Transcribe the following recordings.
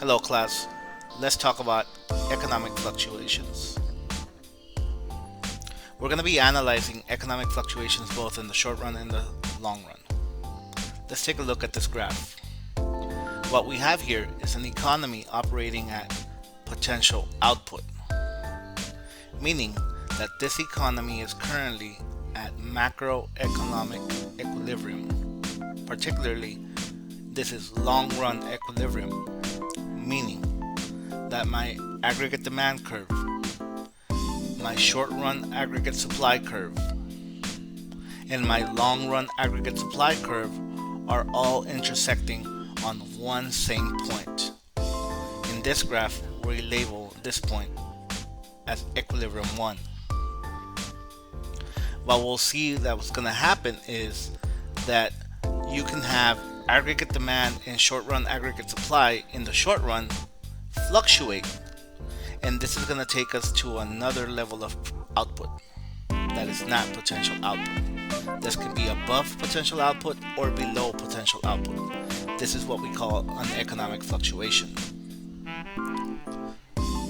Hello class, let's talk about economic fluctuations. We're going to be analyzing economic fluctuations both in the short run and the long run. Let's take a look at this graph. What we have here is an economy operating at potential output, meaning that this economy is currently at macroeconomic equilibrium. Particularly, this is long run equilibrium, meaning that my aggregate demand curve, my short run aggregate supply curve, and my long run aggregate supply curve are all intersecting on one same point. In this graph, we label this point as equilibrium 1. What we'll see that what's going to happen is that you can have aggregate demand and short run aggregate supply in the short run fluctuate, and this is going to take us to another level of output that is not potential output. This can be above potential output or below potential output. This is what we call an economic fluctuation.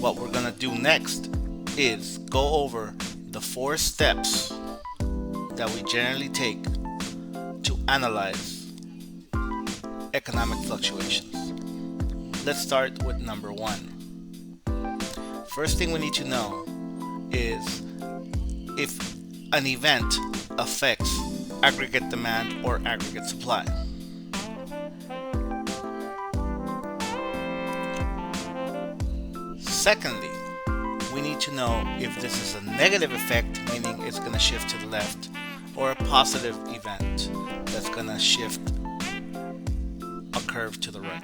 What we're going to do next is go over the 4 steps that we generally take to analyze economic fluctuations. Let's start with number 1. First thing we need to know is if an event affects aggregate demand or aggregate supply. Secondly, we need to know if this is a negative effect, meaning it's going to shift to the left, or a positive event that's going to shift a curve to the right.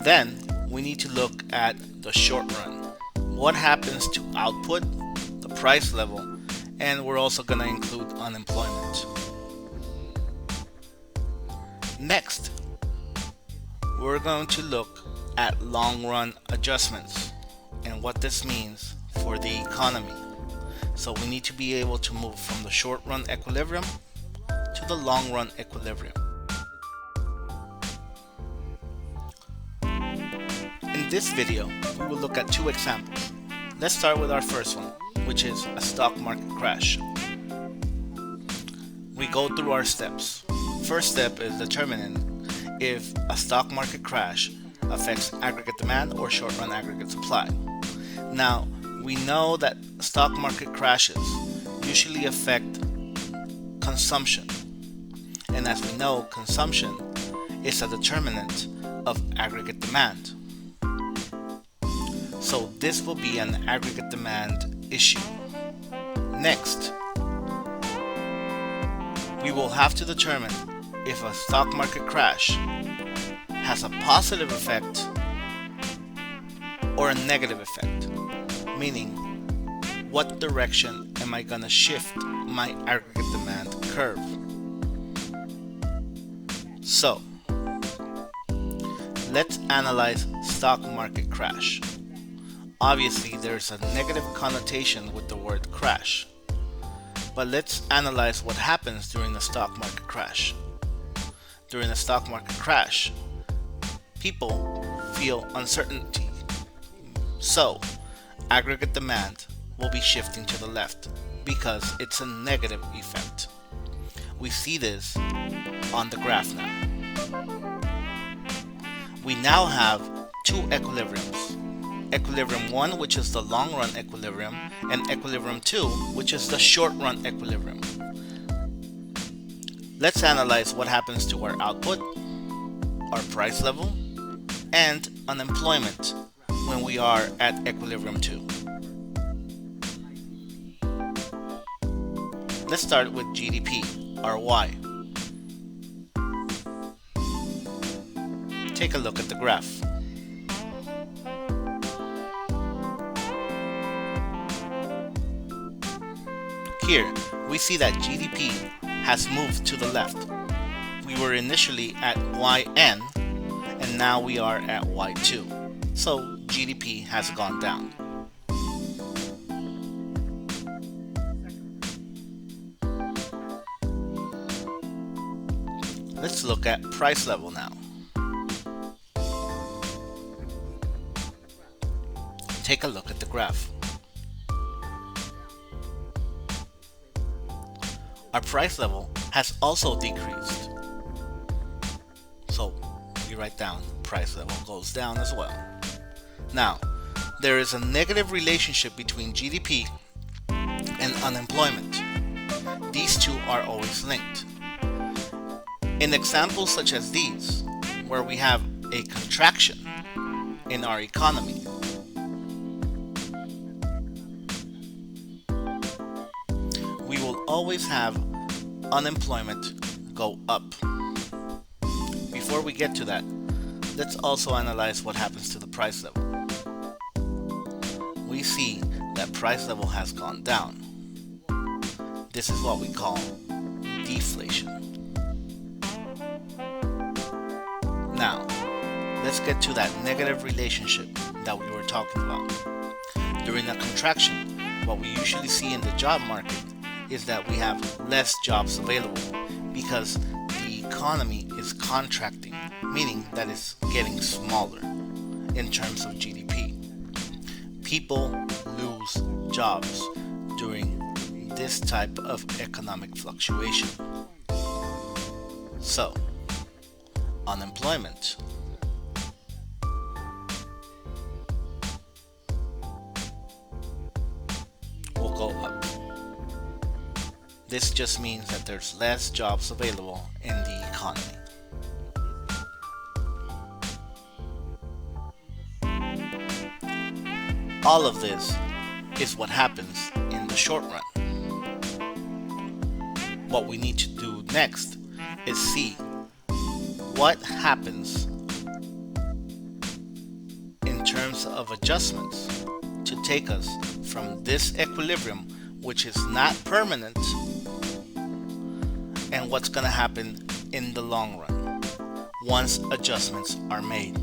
Then we need to look at the short run. What happens to output, the price level, and we're also going to include unemployment. Next, we're going to look at long run adjustments and what this means for the economy. So we need to be able to move from the short run equilibrium to the long run equilibrium. In this video, we will look at 2 examples. Let's start with our first one, which is a stock market crash. We go through our steps. First step is determining if a stock market crash affects aggregate demand or short run aggregate supply. Now, we know that stock market crashes usually affect consumption. And as we know, consumption is a determinant of aggregate demand. So this will be an aggregate demand issue. Next, we will have to determine if a stock market crash has a positive effect or a negative effect, meaning what direction am I going to shift my aggregate demand curve. So, let's analyze stock market crash. Obviously, there's a negative connotation with the word crash, but let's analyze what happens during the stock market crash. During the stock market crash, people feel uncertainty, so aggregate demand will be shifting to the left because it's a negative effect. We see this on the graph now. We now have 2 equilibriums. Equilibrium 1, which is the long run equilibrium, and equilibrium 2, which is the short run equilibrium. Let's analyze what happens to our output, our price level, and unemployment when we are at equilibrium 2. Let's start with GDP, our Y. Take a look at the graph. Here, we see that GDP has moved to the left. We were initially at YN, and now we are at Y2. So GDP has gone down. Let's look at price level now. Take a look at the graph. Our price level has also decreased. So we write down price level goes down as well. Now, there is a negative relationship between GDP and unemployment. These two are always linked. In examples such as these, where we have a contraction in our economy, we will always have unemployment go up. Before we get to that, let's also analyze what happens to the price level. We see that price level has gone down. This is what we call deflation. Now, let's get to that negative relationship that we were talking about. During a contraction, what we usually see in the job market is that we have less jobs available because the economy is contracting, meaning that it's getting smaller in terms of GDP. People lose jobs during this type of economic fluctuation. So, unemployment will go up. This just means that there's less jobs available in the economy. All of this is what happens in the short run. What we need to do next is see what happens in terms of adjustments to take us from this equilibrium, which is not permanent, and what's going to happen in the long run once adjustments are made.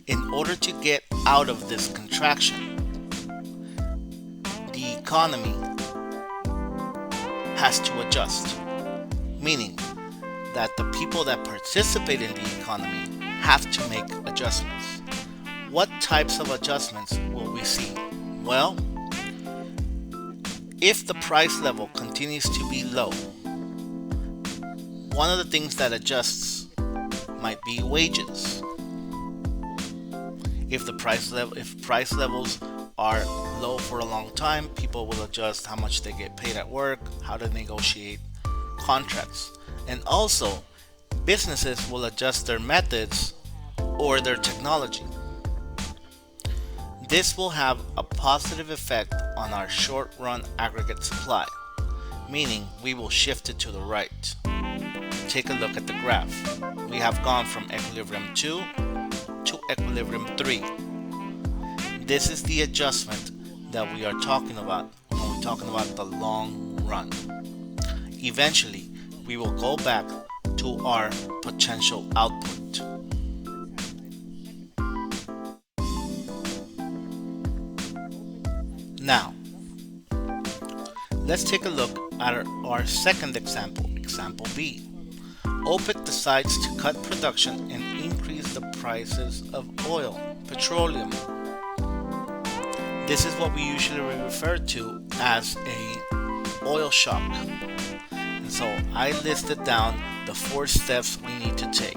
In order to get out of this contraction, the economy has to adjust, meaning that the people that participate in the economy have to make adjustments. What types of adjustments will we see? Well, if the price level continues to be low, one of the things that adjusts might be wages. If price levels are low for a long time, people will adjust how much they get paid at work, how to negotiate contracts. And also, businesses will adjust their methods or their technology. This will have a positive effect on our short-run aggregate supply, meaning we will shift it to the right. Take a look at the graph. We have gone from equilibrium 2 to equilibrium 3. This is the adjustment that we are talking about when we're talking about the long run. Eventually, we will go back to our potential output. Now, let's take a look at our second example, example B. OPEC decides to cut production and increase the prices of oil, petroleum. This is what we usually refer to as a oil shock. And so I listed down the 4 steps we need to take.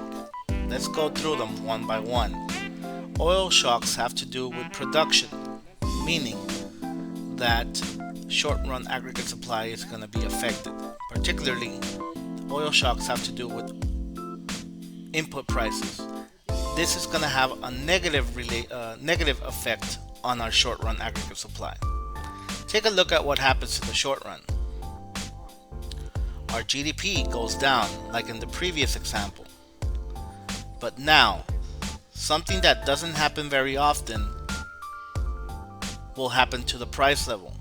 Let's go through them one by one. Oil shocks have to do with production, meaning that short-run aggregate supply is going to be affected. Particularly, oil shocks have to do with input prices. This is going to have a negative effect on our short-run aggregate supply. Take a look at what happens in the short run. Our GDP goes down, like in the previous example. But now, something that doesn't happen very often will happen to the price level.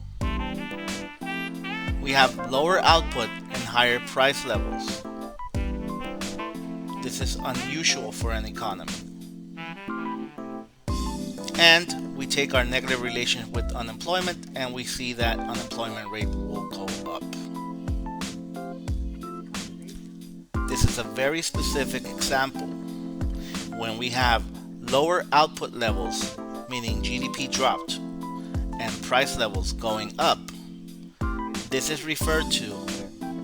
We have lower output and higher price levels. This is unusual for an economy. And we take our negative relation with unemployment and we see that unemployment rate will go up. This is a very specific example. When we have lower output levels, meaning GDP dropped, and price levels going up, this is referred to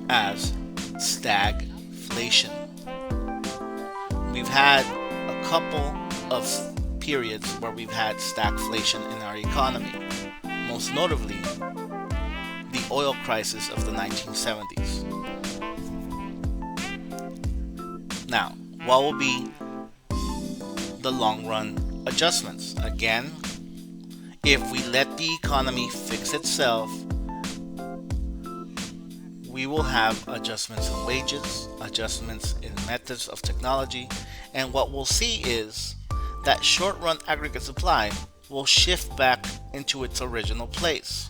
as stagflation. We've had a couple of periods where we've had stagflation in our economy, most notably the oil crisis of the 1970s. Now, what will be the long run adjustments? Again, if we let the economy fix itself, we will have adjustments in wages, adjustments in methods of technology, and what we'll see is that short run aggregate supply will shift back into its original place.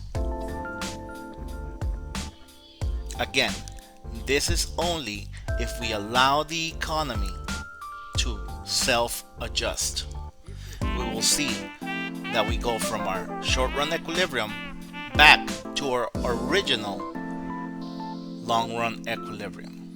Again, this is only if we allow the economy to self-adjust. We will see that we go from our short-run equilibrium back to our original long-run equilibrium.